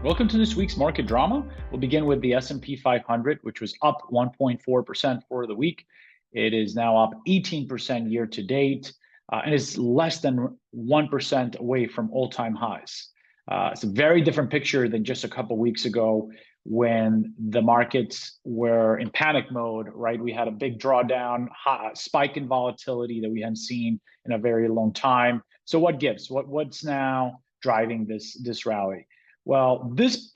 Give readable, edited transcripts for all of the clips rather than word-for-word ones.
Welcome to this week's market drama. We'll begin with the S&P 500, which was up 1.4% for the week. It is now up 18% year to date, and is less than 1% away from all-time highs. It's a very different picture than just a couple weeks ago when the markets were in panic mode, right? We had a big drawdown, spike in volatility that we hadn't seen in a very long time. So what gives? What's now driving this rally? Well, this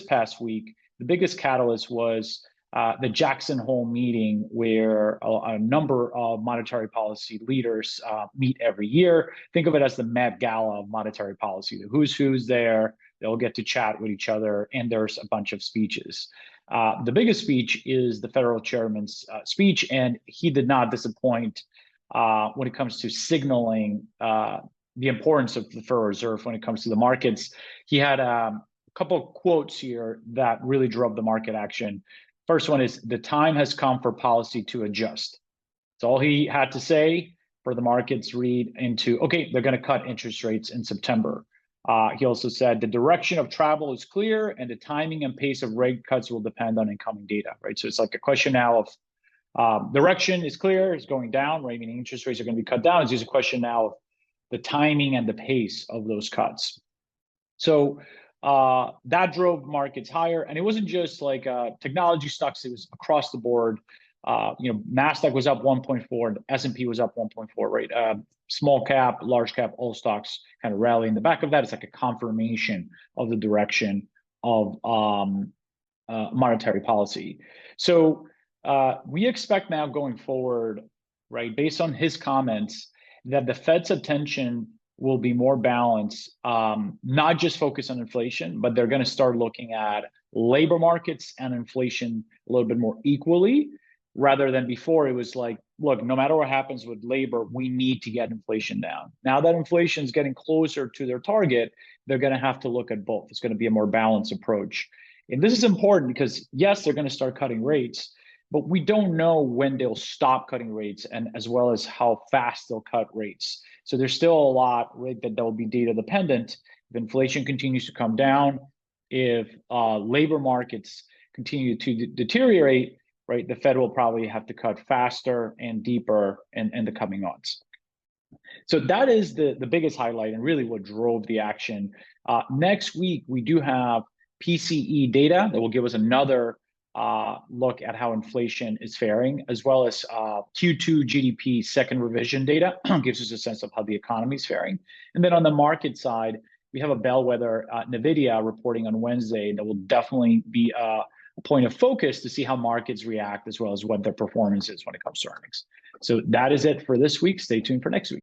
past week, the biggest catalyst was the Jackson Hole meeting, where a number of monetary policy leaders meet every year. Think of it as the Met Gala of monetary policy. The who's there. They'll get to chat with each other, and there's a bunch of speeches. The biggest speech is the federal chairman's speech, and he did not disappoint when it comes to signaling the importance of the Federal Reserve when it comes to the markets. He had a couple of quotes here that really drove the market action. First one is, "The time has come for policy to adjust." That's all he had to say for the markets read into, okay, they're going to cut interest rates in September. He also said, "The direction of travel is clear, and the timing and pace of rate cuts will depend on incoming data," right? So it's like a question now of direction is clear, it's going down, right? Meaning interest rates are going to be cut down. It's just a question now of the timing and the pace of those cuts. So that drove markets higher, and it wasn't just like technology stocks; it was across the board. Nasdaq was up 1.4, the S&P was up 1.4, right? Small cap, large cap, all stocks kind of rally in the back of that. It's like a confirmation of the direction of monetary policy. So we expect now going forward, right, based on his comments, that the Fed's attention will be more balanced, not just focus on inflation, but they're going to start looking at labor markets and inflation a little bit more equally, rather than before it was like, look, no matter what happens with labor, we need to get inflation down. Now that inflation is getting closer to their target, they're going to have to look at both. It's going to be a more balanced approach. And this is important because, yes, they're going to start cutting rates, but we don't know when they'll stop cutting rates, and as well as how fast they'll cut rates. So there's still a lot, right, that will be data dependent. If inflation continues to come down, if labor markets continue to deteriorate, right, the Fed will probably have to cut faster and deeper in the coming months. So that is the biggest highlight and really what drove the action. Next week, we do have PCE data that will give us another look at how inflation is faring, as well as Q2 GDP second revision data gives us a sense of how the economy is faring. And then on the market side, we have a bellwether, NVIDIA, reporting on Wednesday that will definitely be a point of focus to see how markets react, as well as what their performance is when it comes to earnings. So that is it for this week. Stay tuned for next week.